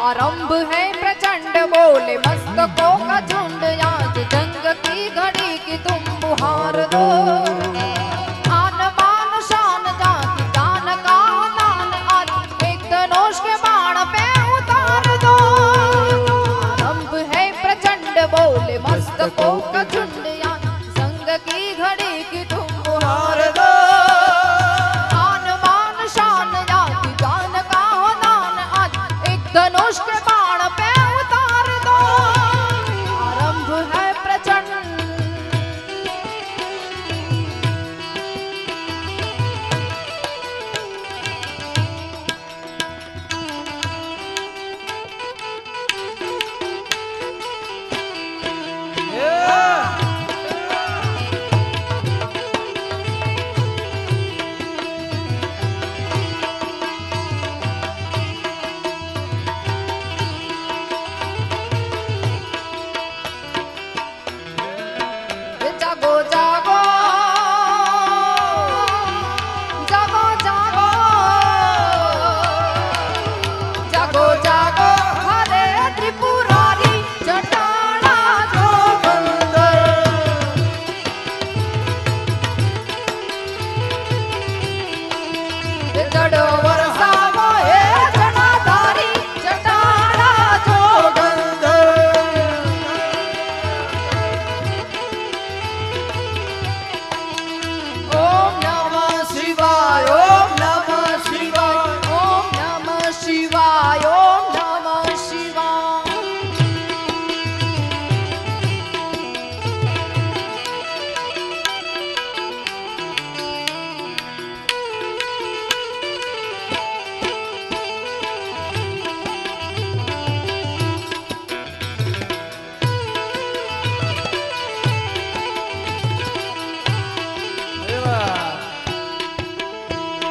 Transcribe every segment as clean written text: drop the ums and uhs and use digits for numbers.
आरंभ है प्रचंड बोले मस्तकों का झुंड आज जंग की घड़ी की तुम बुहार दो आन बान शान जाति जान का दान आज एक धनुष के बाण पे उतार दो आरंभ है प्रचंड बोले मस्तकों का झुंड आज जंग की घड़ी की तुम बुहार दो धनुष के बाण पे उतार दो आरंभ है प्रचंड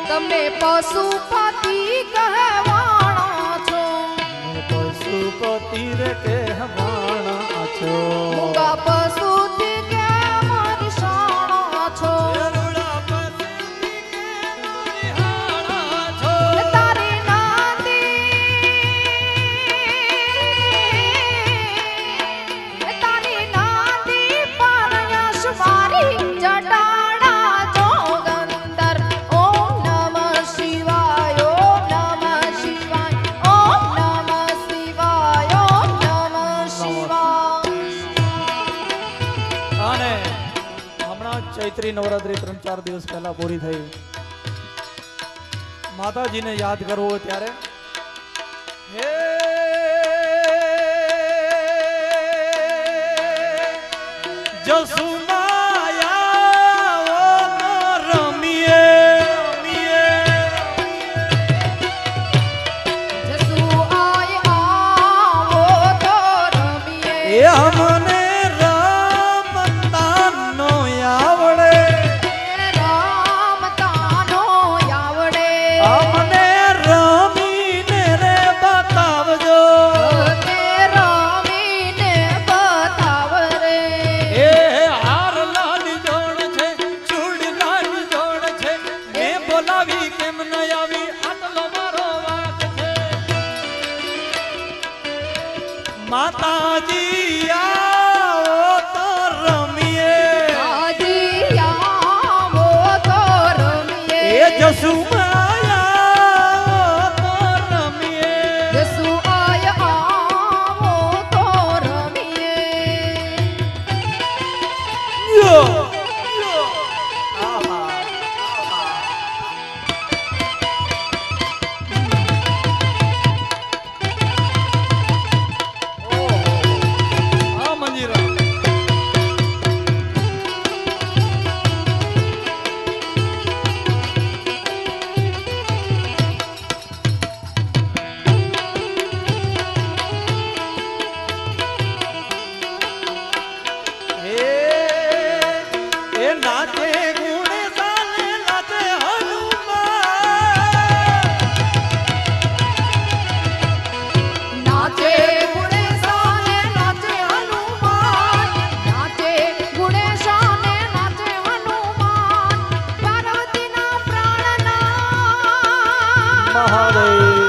તમે પશુપતિ કહેવાણા છો પશુપતિ રે કહેવાણા છો મૂંગા પશુથી કે મારી શાણા છો તારી નાંદી પારયશ મારી જટાડા જોગંદર ઓમ નમઃ શિવાય ઓમ નમઃ શિવાય ઓમ નમઃ શિવાય ઓમ નમઃ શિવાય અને હમણાં ચૈત્રી નવરાત્રી 3-4 દિવસ પહેલા પૂરી થઈ માતાજીને યાદ કરવો હોય ત્યારે હે મને રામ તાનો આવડે અમને રમીને રે બતાવજો રે એ હાર લાલી જોડ છે ચૂડ લાલી જોડ છે મેં બોલાવી કેમ ન આવી આટલો મારો વાંક છે માતાજી જસુ માયા તો રમીએ જસુ આય આવો તો રમીએ યો મહાદેવ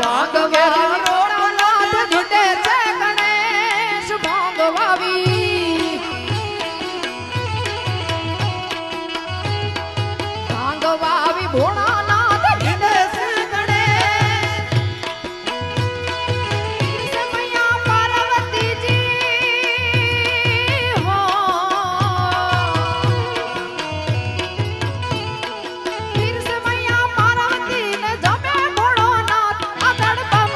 ભાંગ ભાંગવાવી ભોળાનાથ જીતે છે ગણેશ ભાંગવાવી ભાંગવાવી ભોળાનાથ જીતે છે ગણેશ સમયા પાર્વતીજી હો વીર સમયા પાર્વતીને જમે ભોળાનાથ આગળ બમ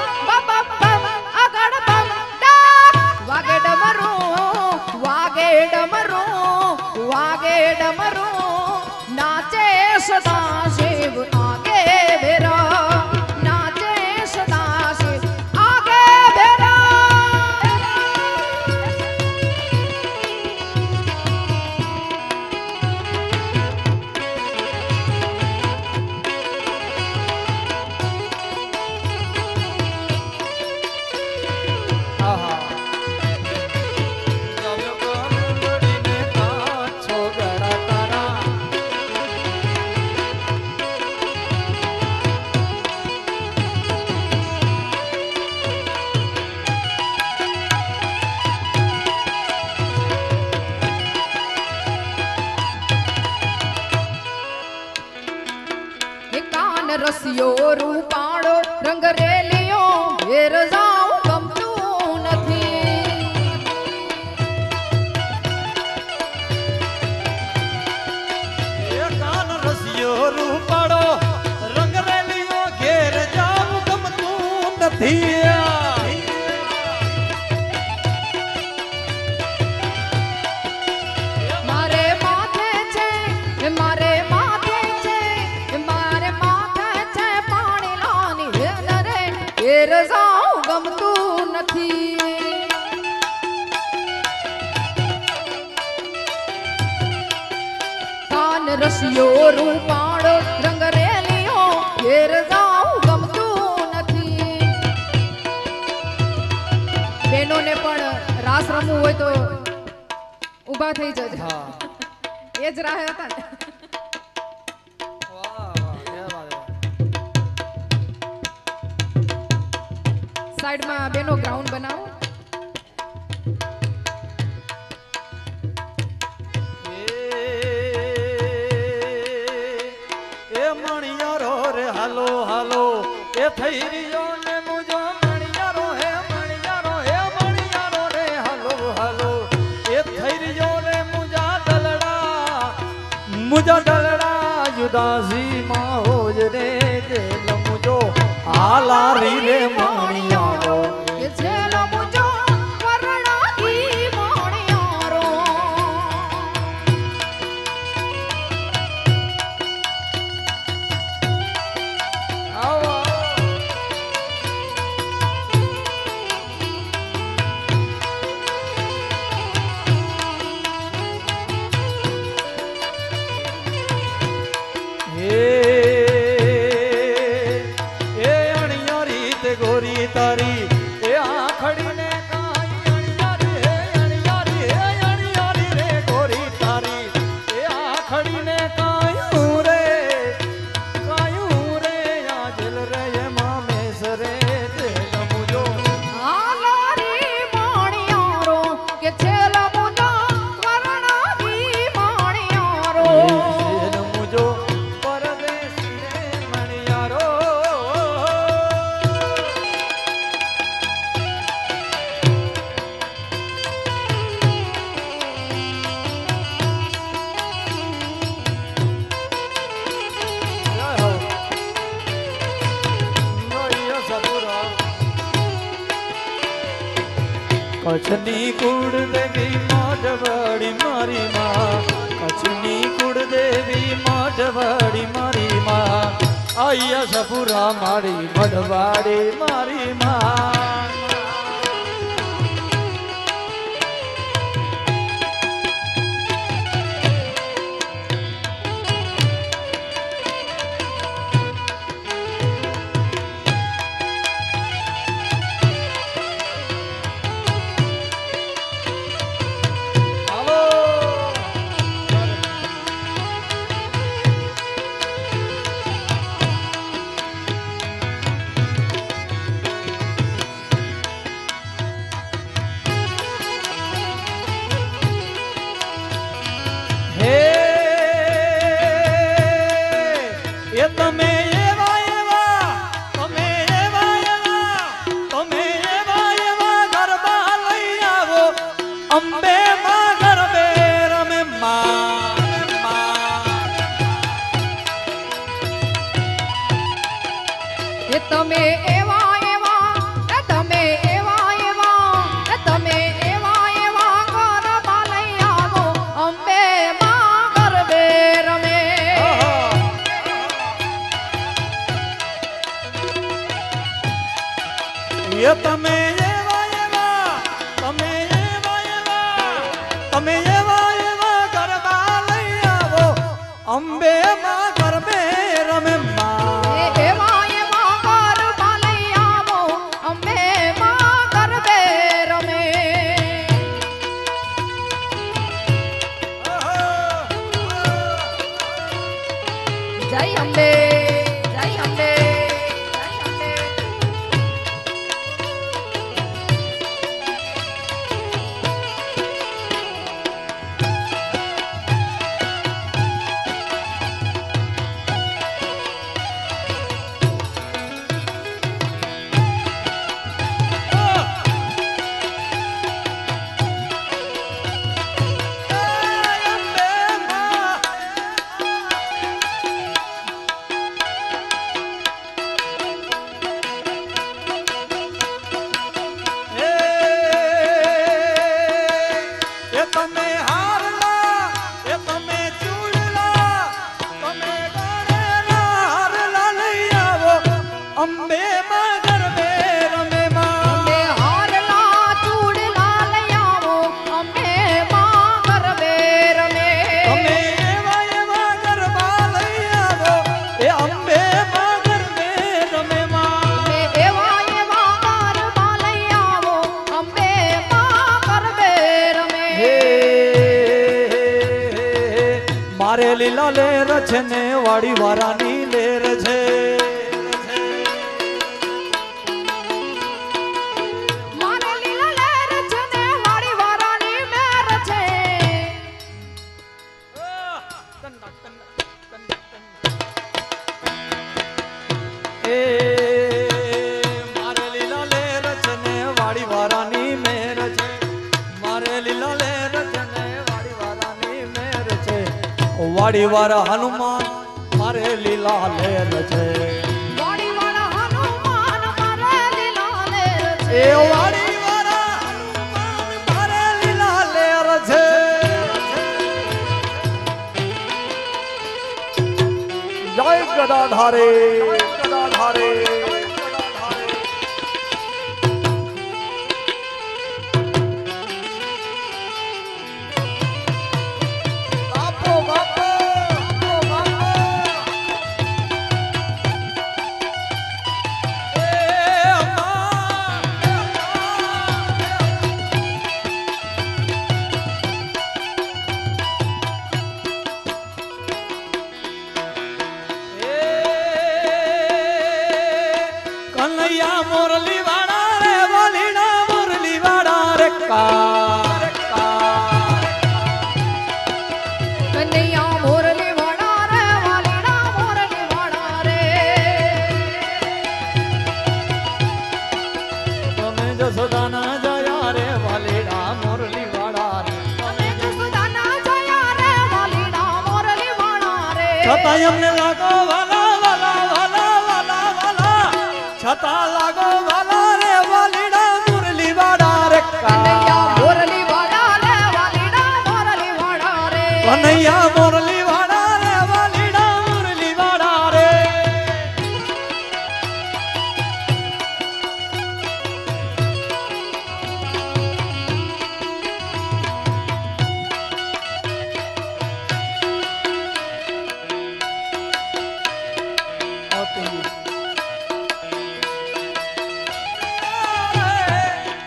બમ બમ આગળ બમ ડાક વાગે ડમરું વાગે ડમરું વાગે ડમરું નાચે સદા શિવ આગે બેરા નાચે સદા શિવ આગે બેરા આહા જમ્યો કાનડીને કાચો ગળા તારા એ કાન રસિયો રૂપાળો રંગ રેલિયો ઘેર જાઉં ગમતું નથી એ કાન રસિયો રૂપાળો રંગ રેલિયો ઘેર જાવ ગમતું નથી મારે માથે છે મારે માથે છે મારે માથે છે પાણી લાની વેન રે ઘેર જાઉં ગમતું નથી કાન રસિયો રૂપાળો રંગ રેલિયો ઘેર જાઉં ગમતું નથી બહેનોને પણ રાસ રમવું હોય તો ઊભા થઈ જજો હા એ જ રાહ હતા ને વાહ વાહ એ વાત સાઈડમાં બેનો ગ્રાઉન્ડ બનાવો એ મણિયારો રે હાલો હાલો એ થઈ રહ્યો ને મુજો મણિયારો હે મણિયારો રે હાલો હાલો એ થઈ રહ્યો રે મુજા દલડા યુદાસી માં હોજ રે જેલ મુજો હાલારી રે મણિયારો કે છેલ્લો મુજો વરણાથી મોણિયારો આવો એ અણિયારી તે ગોરી તારી એ આખડીને કાંઈ અણિયારી રે ગોરી તારી એ આખડીને કાંઈ રે આ જેલ રે એમાં મેસ રે તે નમુજો હાલારી મોણિયારો કે છેલ્લો મુજો વરણાથી મોણિયારો જેલ મુજો પરદેશી રે મણિયારો કચ્છની કુળ દેવી માઢવડી મારી માં કચ્છની કુળ દેવી માઢવડી મારી માં આયા સપુરા મારી મઢવાડી મારી માં એ તમે એવા એવા એ તમે એવા એવા એ તમે એવા એવા ગરબા લઈ આવો અંબે માં ગરબે રમે એ તમે એવા એવા તમે એવા એવા તમે એવા એવા ગરબા લઈ આવો અંબે માં ગરબે રમે માં એવા એવા ગરબા લઈ આવો અંબે માં ગરબે રમે જય અંબે જય અંબે જય અંબે અંબે માં ગરબે રમે માં અંબે હારલા ચૂડલા લઈ આવો અંબે માં ગરબે રમે તમે એવા એવા ગરબા લઈ આવો એ અંબે માં ગરબે રમે માં એવા એવા ગરબા લઈ આવો અંબે માં ગરબે રમે મારે લીલા લેર છે ને વાડી વારાની લેર છે મારે લીલા લેર છે ને વાડી વારાની મેર છે એ મારે લીલા લેર છે ને વાડી વારાની મેર છે મારે લીલા લેર છે ને વાડી વારાની મેર છે વાડી વારા હનુમાન મારે લીલા લેર છે વાડી વાળા હનુમાન મારે લીલા લેર છે એ વાડી વારા હનુમાન મારે લીલા લેર છે જય ગદાધારે ગદાધારે બાપો બાપો બાપો એ અમ્મા કનૈયા મોરલી વાળા રે વાલીડા મોરલી વાળા રે કાર કનૈયા મોરલી વાળા રે વાલીડા મોરલી વાળા રે તમે જસોદાના જયા રે વાલીડા મોરલી વાળા રે અમે જસુદાના જયા રે વાલીડા મોરલી વાળા રે છતાં અમને લાગો વાલા વાલા વાલા વાલા વાલા છતાં લાગો વાલા રે વાલીડા મોરલી વાળા રે કનૈયા કાર મોરલી વાળા રે વાલીડા મોરલી વાળા રે કનૈયા મોરલી વાળા રે વાલીડા મોરલી વાળા રે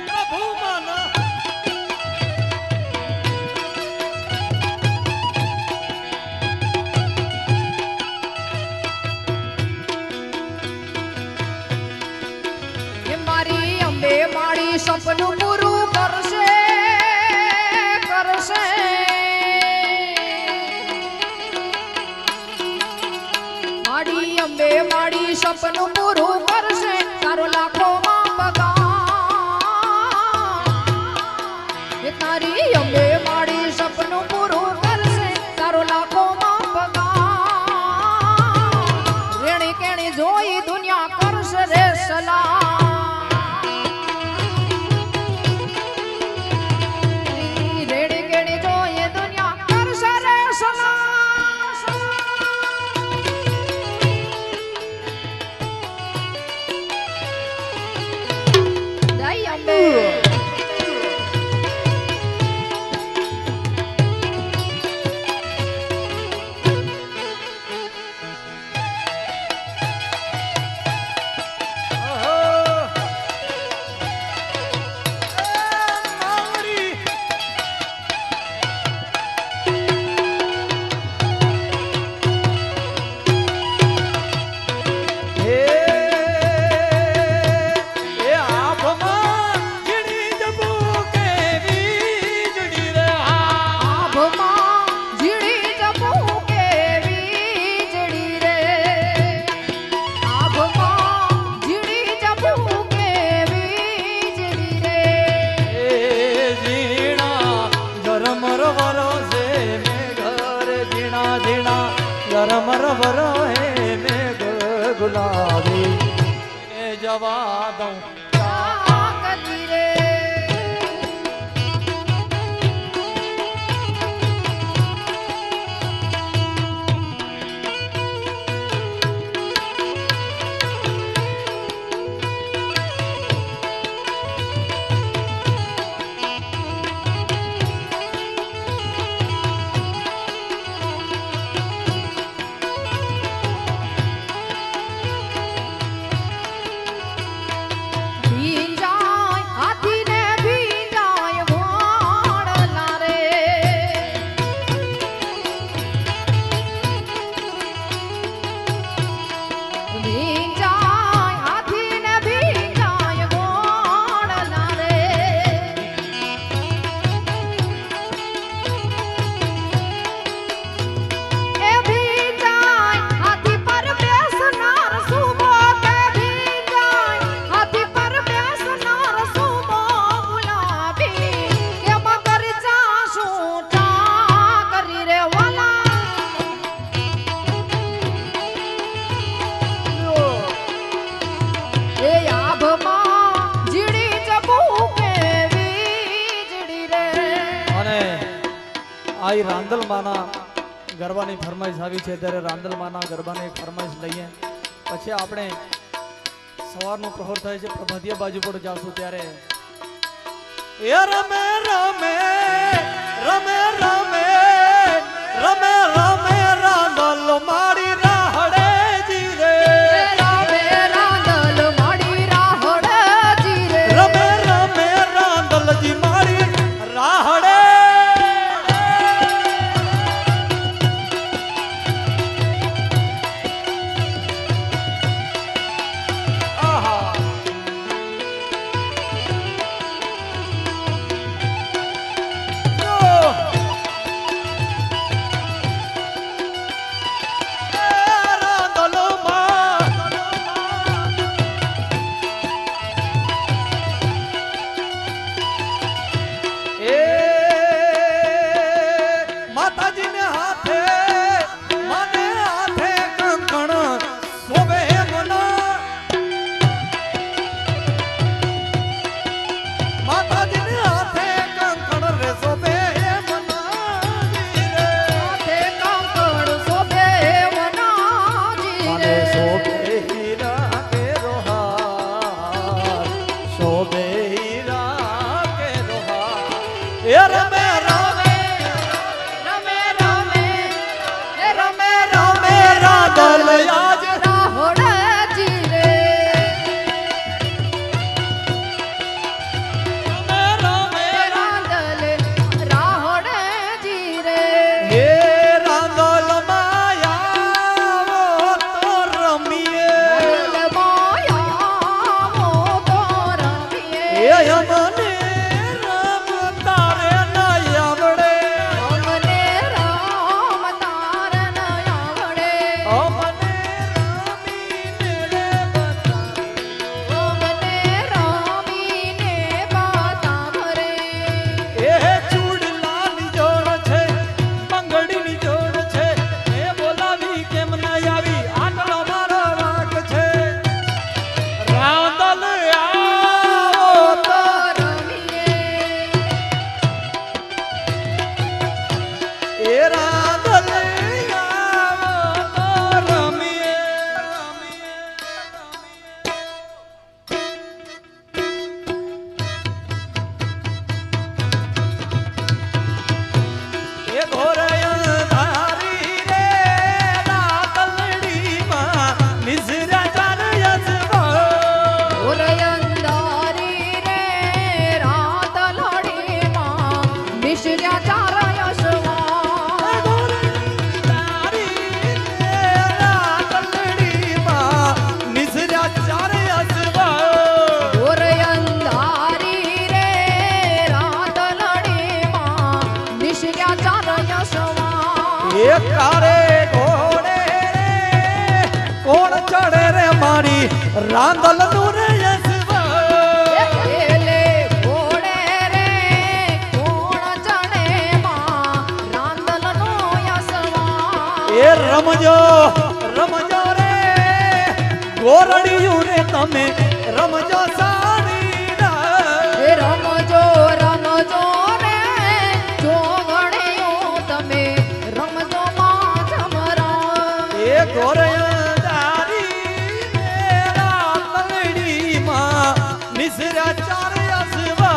પ્રભુ માના એ મારી અંબે મારી સપનું પૂરું કરશે કરશે મારી અંબે મારી સપનું પૂરું કરશે તારો લાખોમાં પગાર એ તારી અંબે મારી સપનું પૂરું કરશે તારો લાખોમાં પગાર રેણી કેણી જોઈ દુનિયા કરશે કરશે રે સલાહ રેડી કેડી જોઈએ દુનિયા કરશે રે સલાહ જય અંબે રમર હે મેઘ ગુલાબી એ જવા દઉં આઈ રાંદલ માના ગરબાની ફરમાઈશ આવી છે ત્યારે રાંદલ માના ગરબાની ફરમાઈશ લઈએ પછી આપણે સવારનો પ્રહર થાય છે પ્રભાતિયા બાજુ પર જાશું ત્યારે એ રમે રમે રમે રમે રમે રમે રાંદલ માડી રાહડે જીરે રમે રાંદલ માડી રાહડે જીરે રમે રમે રાંદલ જી માડી રાહડે મારી રાંદલ નું રે યસવા પેલે ઘોડે રે કોણ ચડે માં રાંદલનો યસવા એ રમજો રમજો રે ગોરડિયું રે તમે રમજો સાડીના એ રમજો રમજો રે જોગણિયું તમે રમજો માં જમરા એ ગોરયદારી મેરા તલડીમાં નિસરા ચાર યસવા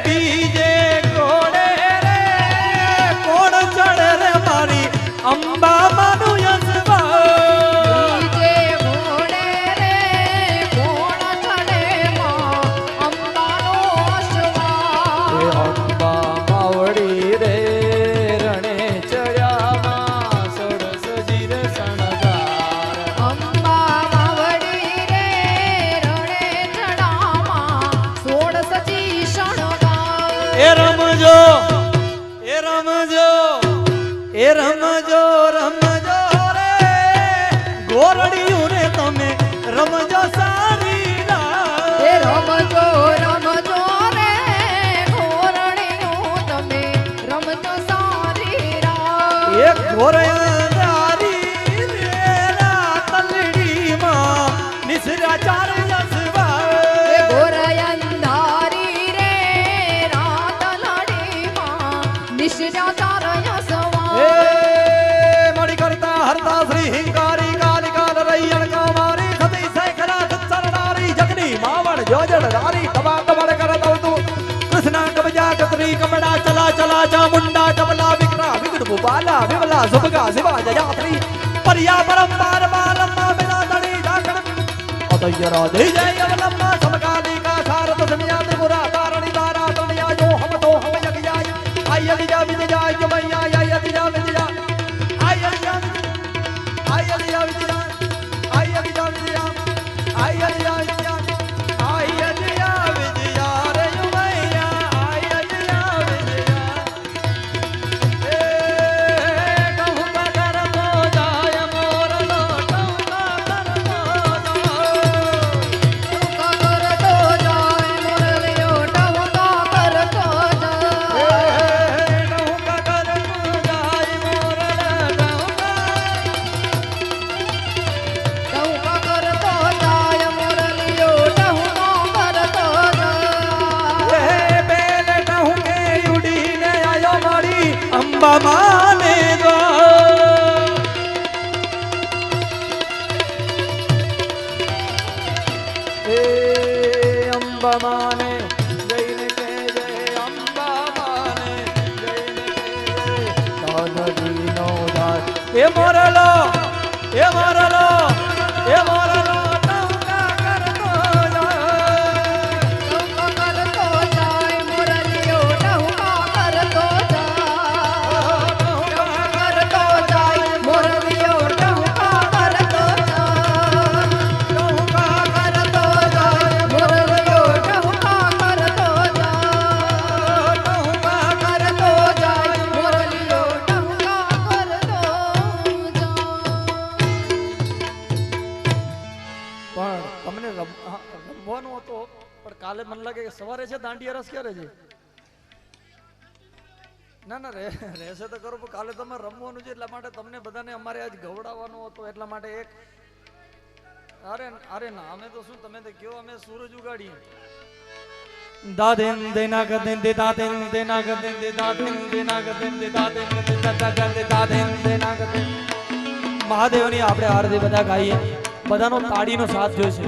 બીજે ઘોડે રે કોણ ચડે રે મારી અંબા માનું યસવા બીજે ઘોડે રે કોણ ચડે માં અંબાનો અશ્વા અંબા માવડી રે રણે ચડ્યામાં સરસ જીર શણગાર અંબા માવડી રે રણે ચડામાં 16 સજી શણગાર એ રમજો એ રમજો એ રમજો રમજો રે ગોરડિયું રે તમે રમજો સારીના એ રમજો રમજો રે ઘોરણીનું તમે રમજો સારી રાત એક ઘોરયાદારી રેલા તલડીમાં નિસરા ચાર યસવા એ ઘોરયંધારી રે રાત લડીમાં નિશ્ચા તારય સવા એ મળી કરતા હરતા શ્રી હિંકારી કાલિકાલ રૈયણ કામારી સતી સૈખરા સરનારી જગની માવણ જોજડ રારી તબા તબડ કરતવ તું કૃષ્ણા કબજા કતરી કમડા ચલા ચલા ચામુંડા ચબલા વિકરા વિકટ ભૂપાલા વિમલા સુભગા શિવા જયાત્રી પરિયા પરંપાર બાલમ્મા બિના દણી ઝાકણ અતય રાધે જય અવલમ્મા સમકાલી કા સારત સમિયા ત્રિપુરા તારણી તારા તણ્યા જો હમ તો હમ યજ્ઞાય આય લિજા વિજયા જમૈયા આય લિજા વિજયા આય લિજા આય લિજા વિજયા આય લિજા વિજયા આય લિજા વિજયા આય લિજા વિજયા રે યુમૈયા આય લિજા વિજયા એ કહું કર તો જાય મોરલો કહું કર તો અંબા માને દો એ અંબા માને જઈને કે જય અંબા માને જઈને કે જય દાદાજીનો દાસ એ મોરલો એ મોરલો એ મોરલો ટંકા કરતો જાય મુરલીઓ ટહુકા કરતો રમવાનું હતો પણ કાલે મને લાગે કે સવારે છે દાંડિયા રસ ક્યારે છે ના ના રહેશે તો કરો પણ કાલે તમારે રમવાનું છે એટલા માટે તમને બધાને અમારે આજ ગવડાવવાનો હતો એટલા માટે એક અરે અરે ના અમે તો શું તમે તો કયો અમે સૂરજ ઉગાડીએ દાદેન દેના ગદેન દે દાદેન દેના ગદેન દે દાદેન દેના ગદેન દે દાદેન દાદેન દેના ગદેન મહાદેવની આપણે આરતી બધા ગાઈએ બધાનો તાળીનો સાથ જોઈશે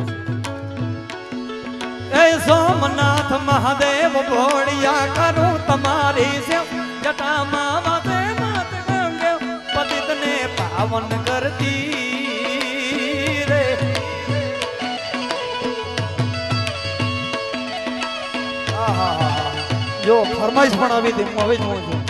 એ સોમનાથ મહાદેવ ભોળિયા કરું તમારી સેવ જટામાં માથે માથ ગંગે પતિતને પાવન કરતી રે જો ફરમાઈશ પણ આવી હતી હું હવે જોઉં છું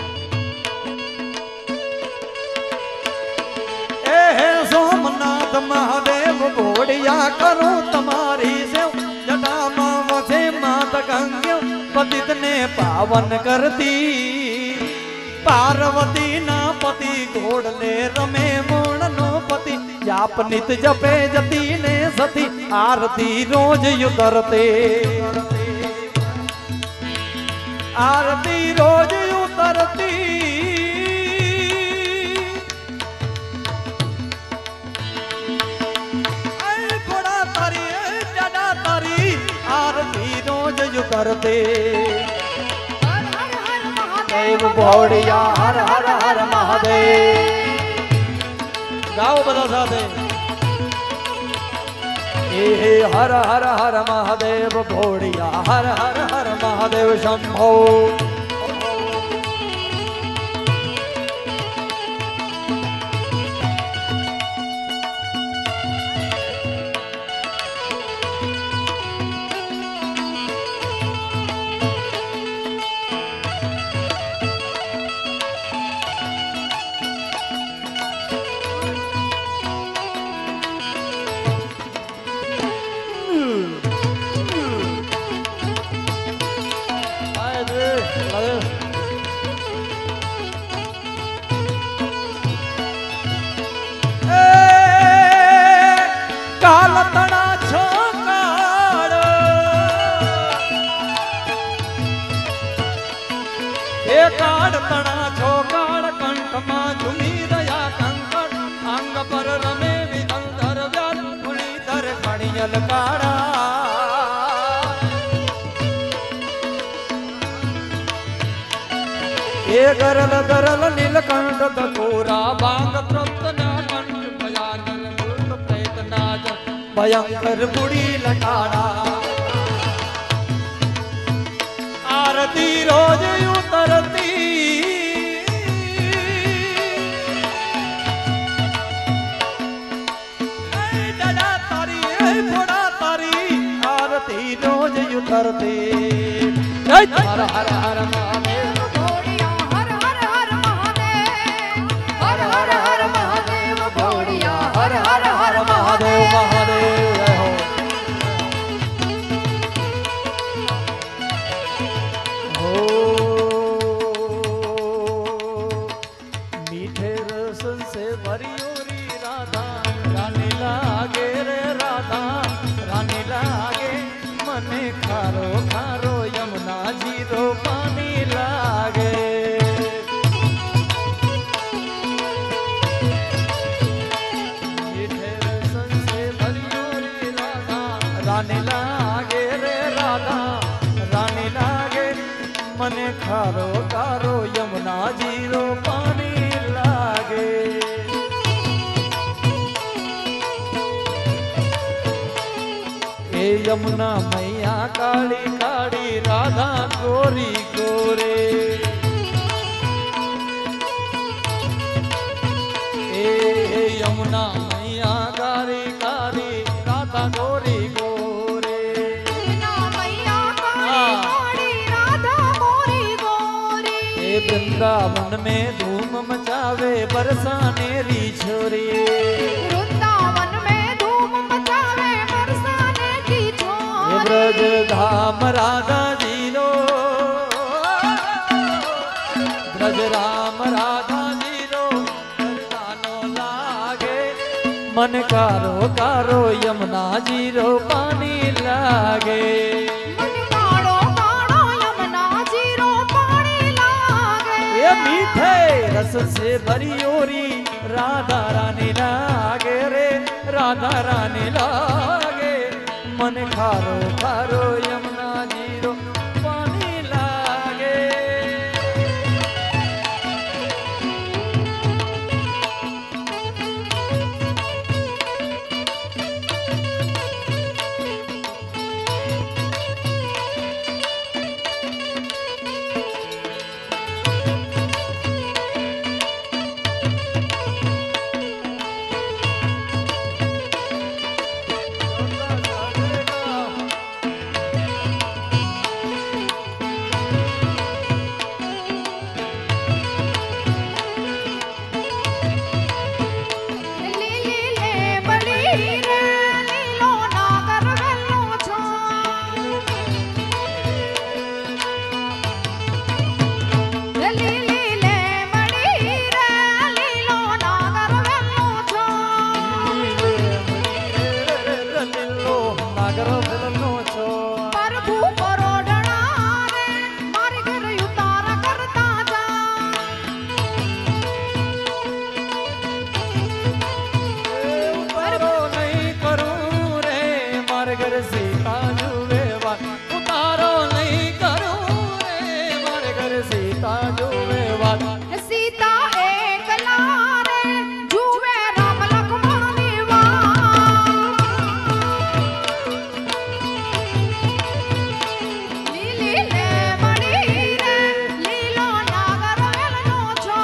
એ હે સોમનાથ મહાદેવ ભોળિયા કરું તમારી સેવ જટામાં વસે માત ગંગે પતિતને પાવન કરતી પાર્વતી ના પતિ ઘોડલે રમે મોણનો પતિ જાપ નિત જપે જતી ને સતી આરતી રોજ ઉતરતે આરતી રોજ ઉતરતી ઘોડા તારી જાડા તારી આરતી રોજ ઉતરતે દેવ ભોળિયા હર હર હર મહાદેવ ગાઓ બધા સાથે હે હર હર હર મહાદેવ ભોળિયા હર હર હર મહાદેવ શંભો કાળ તણા છો કાળ કંઠમાં ઝુમી દયા કંકણ અંગ પર રમે વિધંધર વ્યાલ ધર કણિયલ કાળા એ ગરલ ગરલ નીલકંઠ તકોરા બાંગ તૃપ્ત ના કંઠ ભયાનલ ભૂત પ્રેત નાજ ભયંકર બુડી લટાડા આરતી રોજ ઉતરતી દાદા તારી ભોળા તારી આરતી રોજ ઉતરતી હર હર હર મહાદેવ ભોળિયા હર હર હર મહાદેવ હર હર હર મહાદેવ ભોળિયા હર હર હર મહાદેવ મહાદેવ જય હો मीठे रसन से भरियोरी राधा रानी लागे रे राधा रानी लागे मने खारो खारो यमुना जीरो पानी लागे मीठे रसन से भरियोरी राधा रानी लागे रे राधा रानी लागे मने खारो कारो यमुना जीरो पानी लागे ए यमुना मैया काली काली राधा गोरी गोरे ए यमुना मैया काली काली राधा गोरी गोरे वृंदावन में धूम मचावे बरसाने री छोरी वृंदावन में धूम मचावे बरसाने की छोरी ब्रज धाम राधा जी रो ब्रज राम राधा जी रो दर्दानो लागे मन कारो कारो यमुना जी रो पानी लागे मीठे रस से भरियोरी राधा रानी लागे रे राधा रानी लागे मन खारो खारो यमुना जीरो पानी लागे सीता जुए वाट सीता एकला रे जुए राम लक्ष्मण निवास लीली ले मड़ी रे लीलो नागर वेलनो छो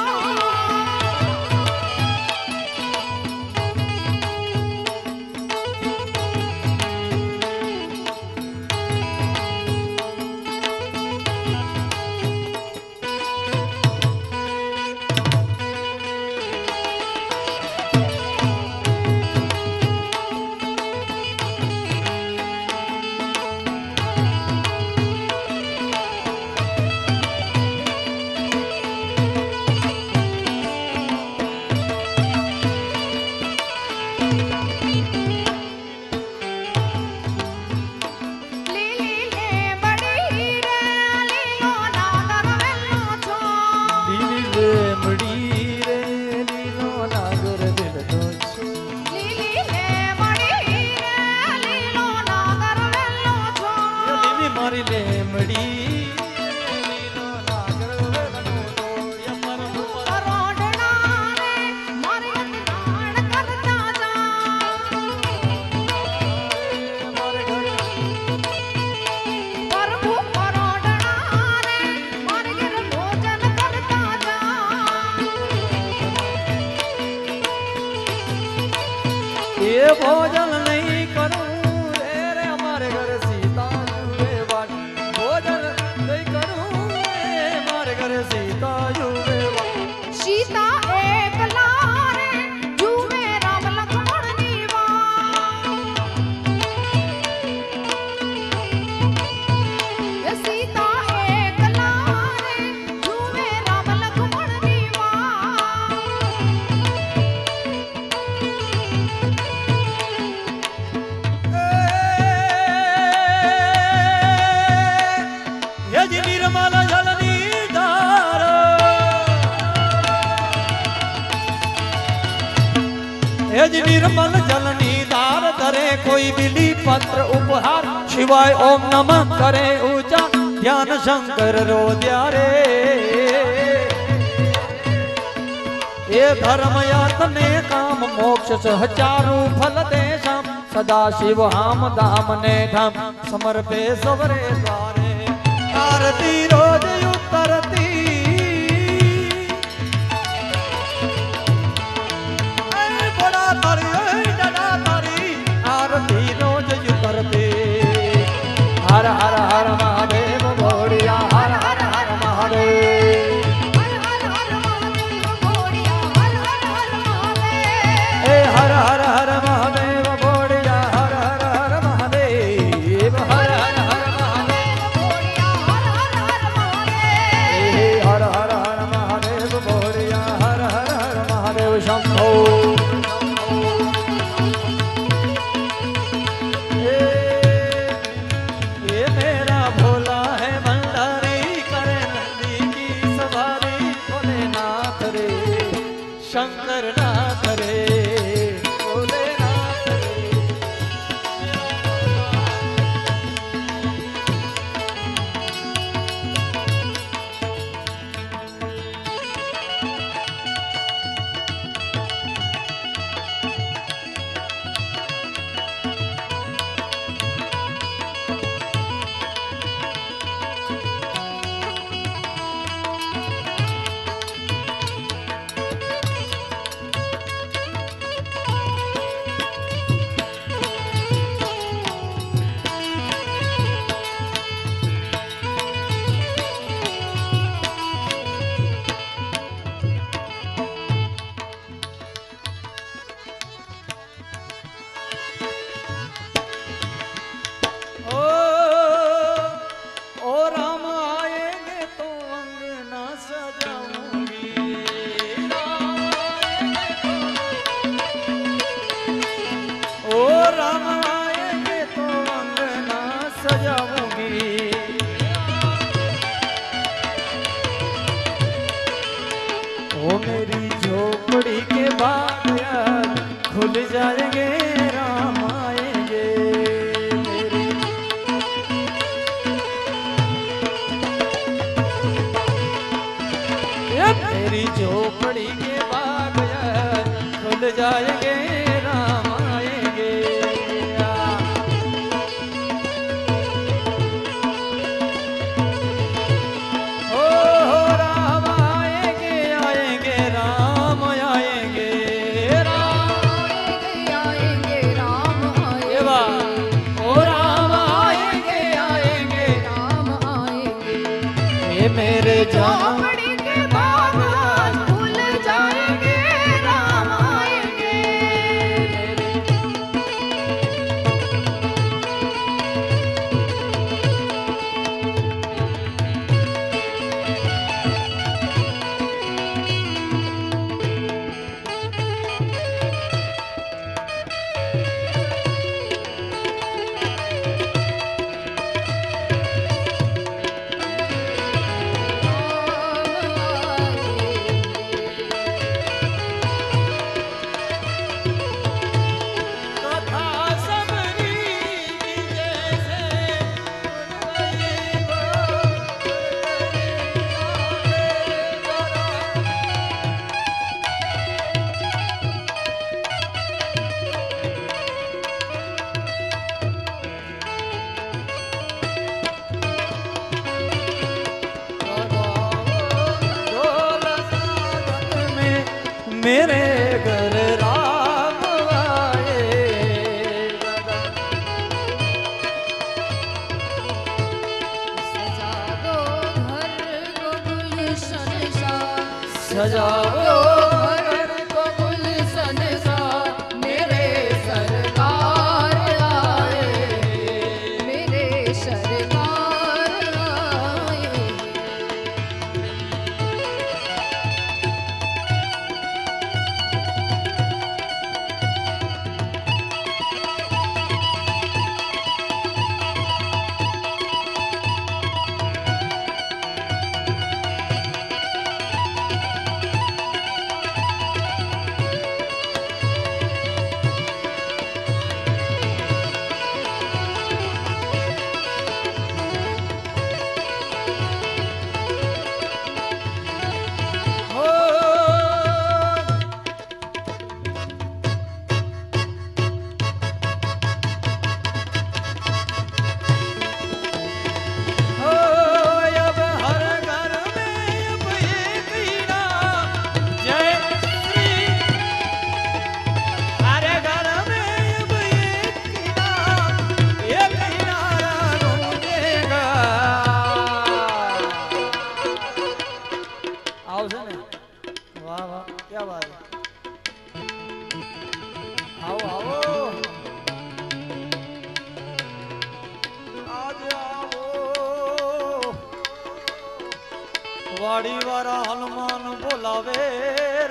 ये भोजन नहीं करूं रे हमारे घर सीता जुए वाट भोजन नहीं करूं रे हमारे घर सीता जुए वाट सीता एकला रे जुए राम लक्ष्मण निवास सीता एकला रे जुए राम लक्ष्मण निर्मल जलनी धार निर्मल जलनी धार धरे कोई बिली पत्र उपहार शिवाय ओम नमः करे ऊंचा ध्यान शंकर रो द्यारे ये धर्म यातने काम मोक्ष सहचारु फल देशम सदा शिव हाम धाम ने धाम समर्पे सवरे द्वारे आरती रोज उतरती बड़ा तारी डरा तारी आरती रोज उतरती हर हर हर महादेव भोड़िया हर हर हर महादेव हर हर हर महादेव भोड़िया हर हर हर महादेव हर हर हर हर हर हर महादेव भोड़िया हर हर हर महादेव शंभो ये मेरा भोला है भंडारी करे नंदी की सवारी भोलेनाथ रे शंकर नाथ रे भोलेनाथ रे ओ मेरी झोपड़ी के बाद यार खुल जाएंगे राम आएंगे मेरी तेरी झोपड़ी के बाग खुल जाएंगे राम आएंगे हो राम आएंगे आएंगे राम आएंगे आएंगे राम ये बात ओ राम आएंगे आएंगे राम आएंगे ये मेरे जान झोपड़ी के बाग आज खुल जाएंगे राम आएंगे कथा सबरी जैसे मेरे घर राम आए सजा दो घर को गुलशन सा सजाओ घर को गुलशन सा मेरे सरकार आए मेरे सरकार आए हो हो अब हर घर में अब एक ही नाम जय श्री हर घर में अब एक ही नाम एक ही नारा गूंजेगा આવશે ને વાહ વાહ ક્યાં વાત આવો આવો આજે આવો વાડી વાળા હનુમાન બોલાવે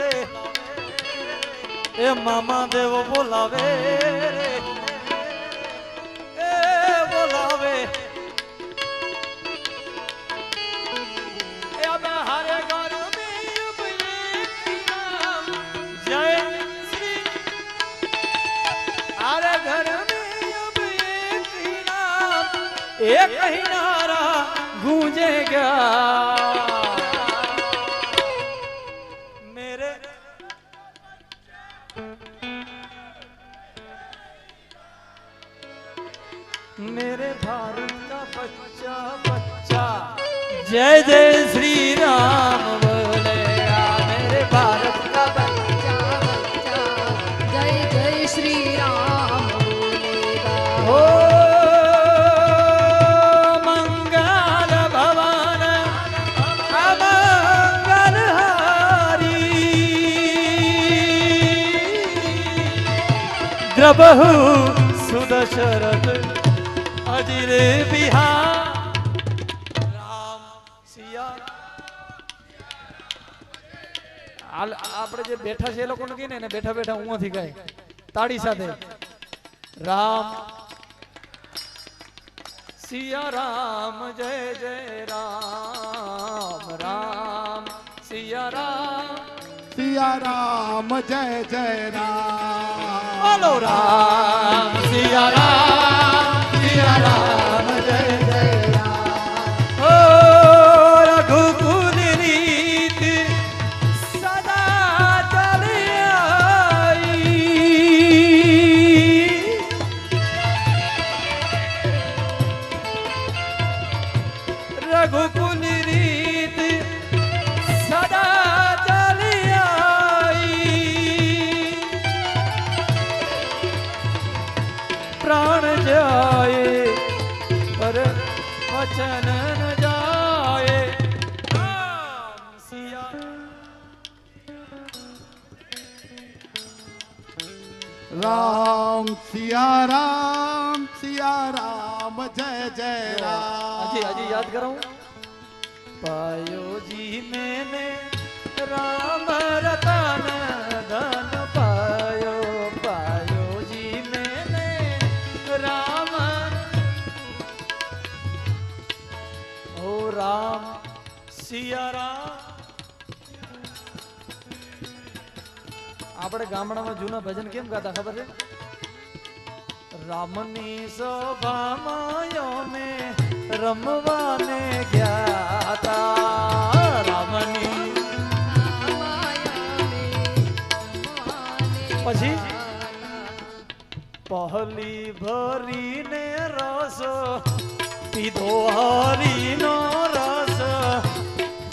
રે એ મામા દેવ બોલાવે રે એ બોલાવે એ अब हर घर में अब एक ही नाम जय श्री हर घर में अब एक ही नाम एक ही नारा गूंजेगा मेरे मेरे भारत का बच्चा बच्चा जय जय श्री राम बोलेगा मेरे भारत का बच्चा बच्चा जय जय श्री राम बोलेगा हो मंगल भवन अमंगल हारी द्रबहु सुदशरथ अजिर बिहार રામ સિયા હાલ આપણે જે બેઠા છે એ લોકોને કહીને એને બેઠા બેઠા ઊંથી ગાય તાળી સાથે રામ સિયા રામ જય જય રામ રામ સિયા રામ जय जय राम બોલો રામ સિયા રામ જય જય રામ ઓ રઘુકુલ રીત राम सिया राम जय जय राम। अजी अजी याद कराऊं। पायो जी मैंने राम रतन धन पायो, पायो जी मैंने राम। ओ राम सिया राम। આપણે ગામડામાં જૂના ભજન કેમ ગાતા ખબર છે? રામની સભામાં રમવાને ગયા તા, રામની પછી પહલી ભરીને રસ પીધો, હરીનો રસ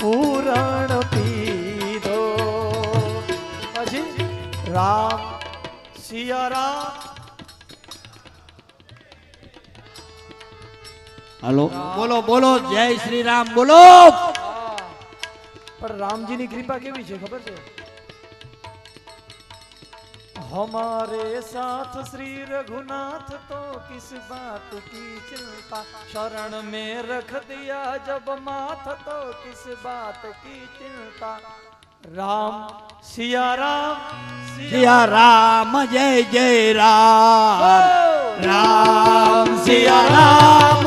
પૂરણ પીધો, પછી રામ સિયા રામ। हेलो बोलो बोलो जय श्री राम बोलो। पर राम जी की कृपा केवी छे खबर छे? हमारे साथ श्री रघुनाथ तो किस बात की चिंता, शरण में रख दिया जब माथ तो किस बात की चिंता। राम सिया राम सिया राम जय जय राम, राम सिया राम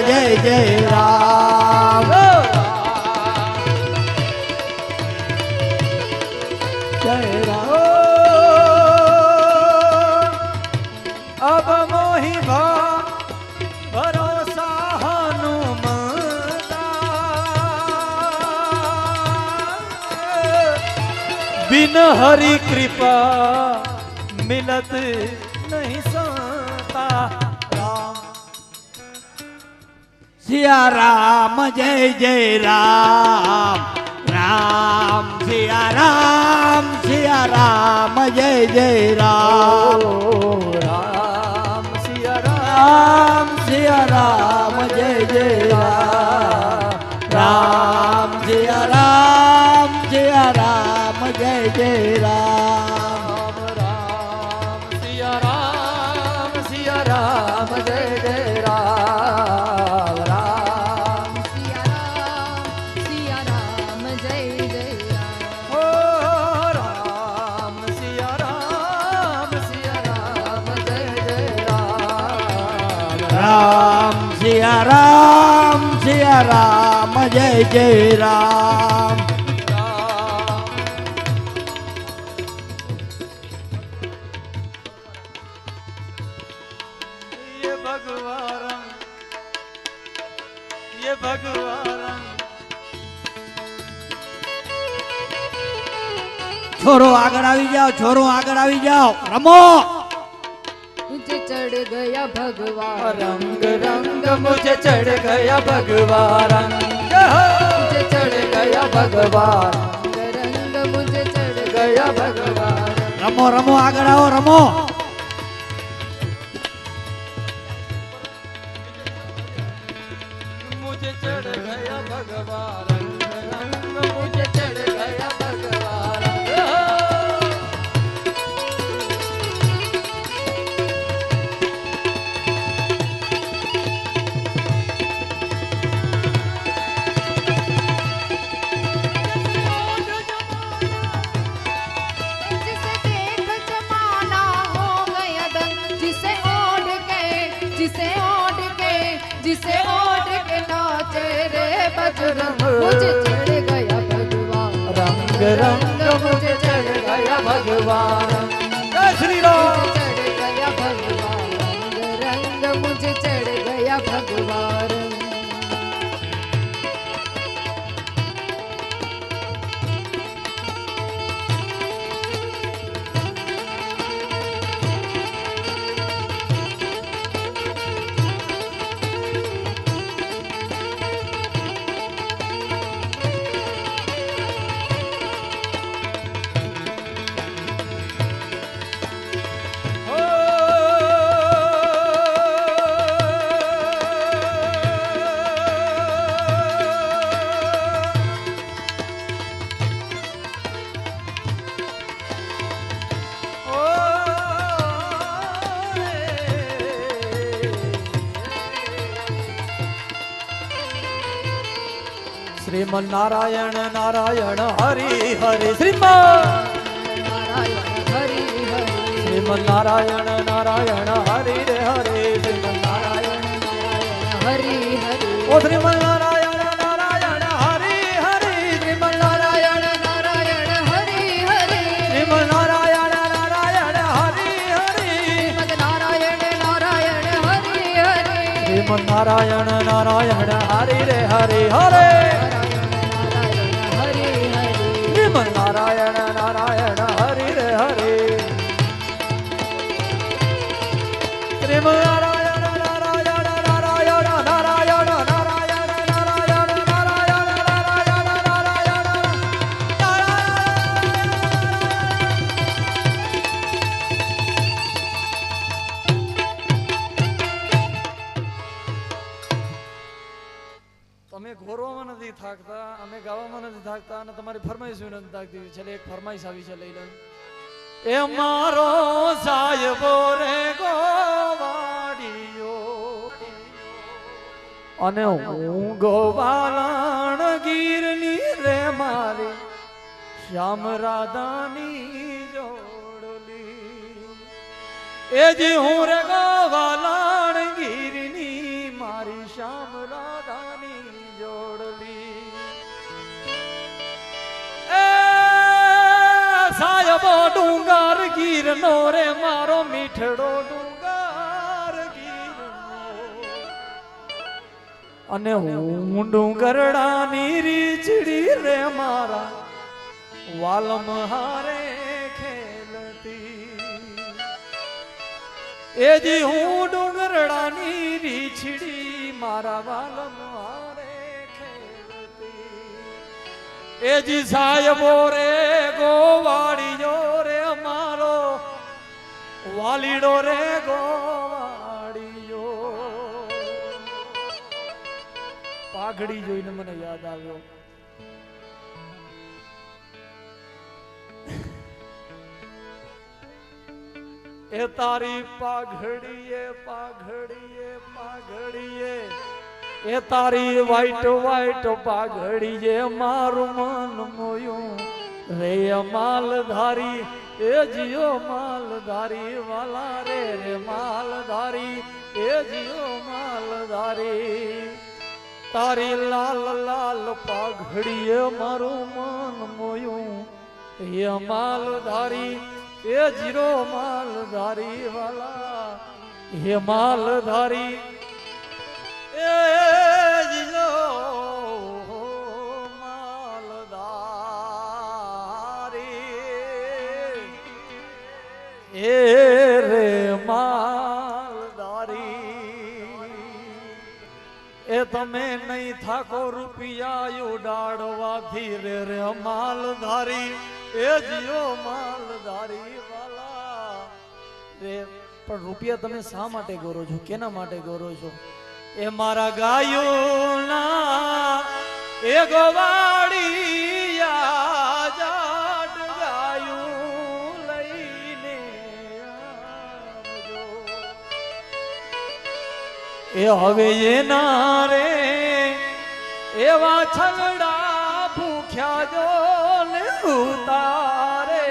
जय जय राम। जय राम। अब मोहि भरोसा हनुमता, बिन हरि कृपा मिलत नहीं संता। राम सिया राम जय जय राम, राम सिया राम जय जय राम। राम सिया राम सिया राम जय जय राम, राम सिया राम जय जय राम। राम सिया राम जय जय राम। राम सिया राम जय जय राम। ओ राम सिया राम जय जय राम। राम सिया राम जय जय राम। ये भगवान छोरो આગળ આવી જાઓ, छोरो આગળ આવી જાઓ, રમો। मुझे चढ़ गया भगवान रंग रंग मुझे चढ़ गया भगवान, रंग मुझे चढ़ गया भगवान, रंग मुझे चढ़ गया भगवान। રમો રમો આગળ આવો રમો। मुझे चढ़ गया भगवान, रंग मुझे चढ़ गया भगवान। जिसे देख जमाना हो गया दंग, जिसे ओढ़ के नाचे रे बजरंग। मुझे चढ़ गया भगवान रंग रंग मुझे चढ़ गया भगवान। जय श्री राम। मुझे चढ़ गया भगवान रंग रंग मुझे चढ़ गया भगवान। શ્રીમન નારાયણ નારાયણ હરિ હરિ શ્રીમન નારાયણ હરિ હરિ શ્રીમન નારાયણ નારાયણ હરિ રે હરિ શ્રીમન નારાયણ હરિ હરિ ઓ શ્રીમન નારાયણ નારાયણ હરિ હરિ શ્રીમન નારાયણ નારાયણ હરિ હરિ શ્રીમન નારાયણ નારાયણ હરિ હરિ શ્રીમદ નારાયણ નારાયણ હરિ હરિ શ્રીમન નારાયણ નારાયણ હરિ રે હરિ હરે હરિ હરિ શ્રીમન નારાયણ નારાયણ હરિ રે હરિ શ્રીમન નારાયણ નારાયણ નારાયણ નારાયણ નારાયણ નારાયણ નારાયણ તમે ઘોરવામાં નથી થાકતા, અમે ગાવામાં નથી થાકતા અને તમારી ફરમાઈશ નથી થાકતી. છેલ્લે એક ફરમાઈશ આવી છે, લઈ લો. એ મારો સાહેબો રે ગોવાડિયો અને હું ગોવાલણ ગીરની રે મારી શ્યામ રાધાની જોડલી. એ જી હું રે ગોવાલણ ગીરની મારી શ્યામ રાધાની જોડલી. એ સાહેબો ડુંગર ગીરનો રે મારો મીઠડો ડુંગર ગીરનો અને હું ડુંગરડાની રીચડી રે મારા વાલમ હારે ખેલતી. એ જી હું ડુંગરડાની રીચડી મારા વાલમ હારે ખેલતી. એ જી સાહેબો રે ગોવાળિયો રે મારો વાલીડો રે ગોવાળિયો. પાઘડી જોઈને મને યાદ આવ્યો. એ તારી પાઘડીએ પાઘડીએ પાઘડીએ એ તારી વાઈટ વાઈટ પાઘડીએ મારું મન મોયું રે માલધારી. એ જીઓ માલધારી વાલા રે રે માલધારી. એ જીઓ માલધારી. તારી લાલ લાલ પાઘડીએ મારું મન મોયું એ માલધારી. એ જીરો માલધારી વાલા હે માલધારી. એ જીરો માલધારી. એ રે માલધારી. એ તમે નહીં થાકો રૂપિયા ઉડાડવાથી રે રે માલધારી. એ જીઓ માલધારી વાલા રે. પણ રૂપિયા તમે શા માટે ગોરો છો, કેના માટે ગોરો છો? એ મારા ગાયોના એ ગોવાળિયા જાટ ગાયું લઈને આવજો. એ હવે એના રે એવા છગડા ભૂખ્યા જો ને ઉતારે.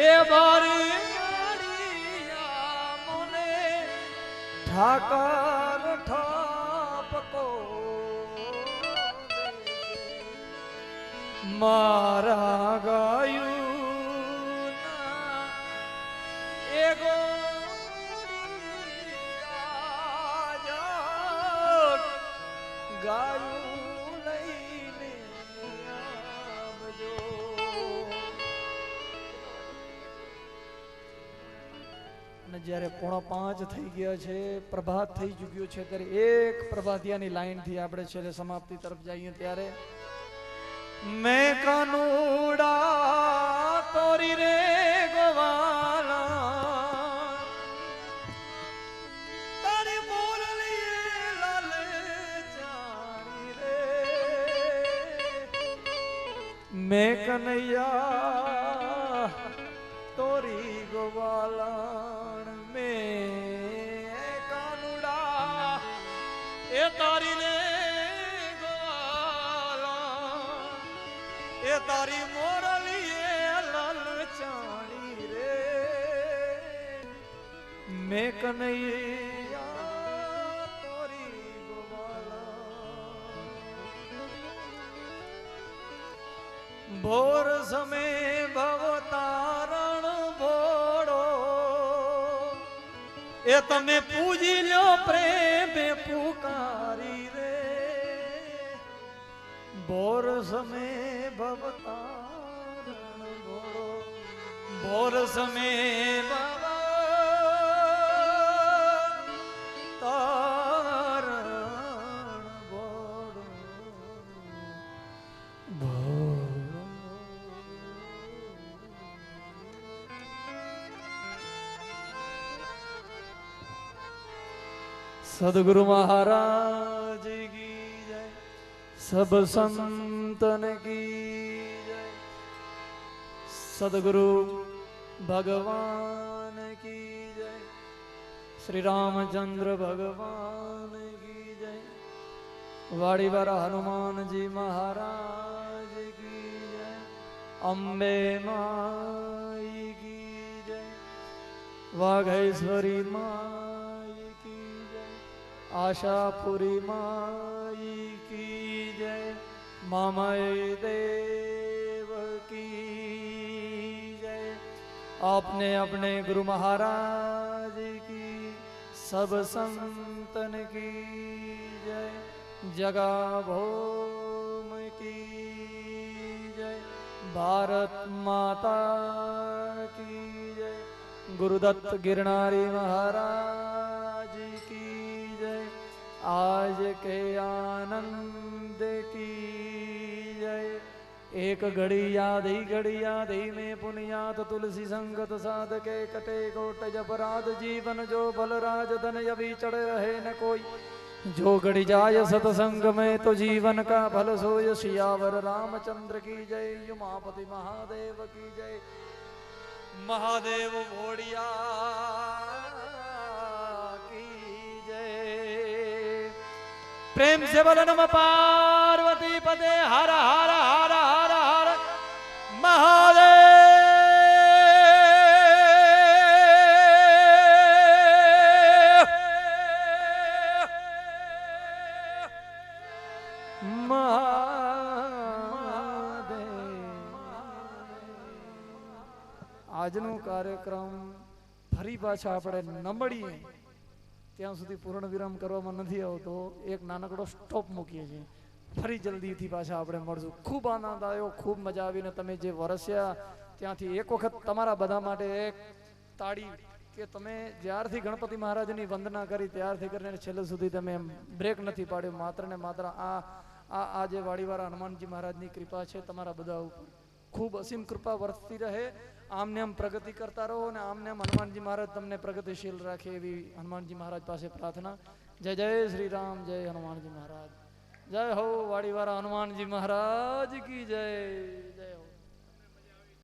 એ બારી મને ઠાકર ઠાપકો મારા ગાયું એ ગાયું લઈને આવજો. અને જ્યારે 4:45 થઈ ગયા છે, પ્રભાત થઈ ચૂક્યો છે, ત્યારે એક પ્રભાતિયાની લાઈન થી આપણે છેલ્લે સમાપ્તિ તરફ જઈએ. ત્યારે મેં કાનુડા તોરી રે ગોવાલા તારી મોરલી લાલ ચારી રે. મેં કનૈયા તોરી ગોવાલા મેં કાનુડા એ તારી રે ગોવાલા એ તારી મોરલી એ લલચાણી રે મેં કનૈયા તોરી ગોવાલા ભોર સમે ભવ તારણ ભોળો એ તમે પૂજી લ્યો પ્રેમે પુકારી રે ભોર સમે ભવ તારણ ભોળો ભોર સમે ભવ તારણ ભોળો ભોળો सदगुरु महाराज की जय सब संतन की जय सदगुरु भगवान की जय श्री रामचंद्र भगवान की जय वाड़ीवाला हनुमान जी महाराज की जय अम्बे माई की जय वाघेश्वरी माई की जय आशापुरी माई की जय मामय देव की जय आपने अपने गुरु महाराज की सब संतन की जय जगा भौम की जय भारत माता की जय गुरुदत्त गिरनारी महाराज की जय आज के आनंद की जय एक घड़ी याद ही में पुनियात तुलसी संगत साधके कटे कोट जपराध जीवन जो बलराज धन यभी चढ़ रहे न कोई जो घड़ी जाय सतसंग में तो जीवन का फल सोय सियावर रामचंद्र की जय उमापति महादेव की जय महादेव भोड़िया की जय प्रेम से बोलो नमः पार्वती पदे हर हर हर हर हर महादेव આજનો કાર્યક્રમ ફરી પાછા આપણે ન મળીએ ત્યાં સુધી પૂર્ણ વિરામ કરવામાં નથી આવતો એક નાનકડો સ્ટોપ મૂકીએ છીએ ફરી જલ્દીથી પાછા આપણે મળશું ખૂબ આનંદ આવ્યો ખૂબ મજા આવીને તમે જે વરસ્યા ત્યાંથી એક વખત તમારા બધા માટે એક તાળી કે તમે જ્યારથી ગણપતિ મહારાજની વંદના કરી ત્યારથી કરીને છેલ્લે સુધી તમે બ્રેક નથી પાડ્યો માત્ર ને માત્ર આ જે વાડીવાળા હનુમાનજી મહારાજની કૃપા છે તમારા બધા ઉપર ખૂબ અસીમ કૃપા વર્તતી રહે આમને આમ પ્રગતિ કરતા રહો અને આમને આમ હનુમાનજી મહારાજ તમને પ્રગતિશીલ રાખે એવી હનુમાનજી મહારાજ પાસે પ્રાર્થના જય જય શ્રી રામ જય હનુમાનજી મહારાજ જય હો વાડીવાળા હનુમાનજી મહારાજ કી જય જય હો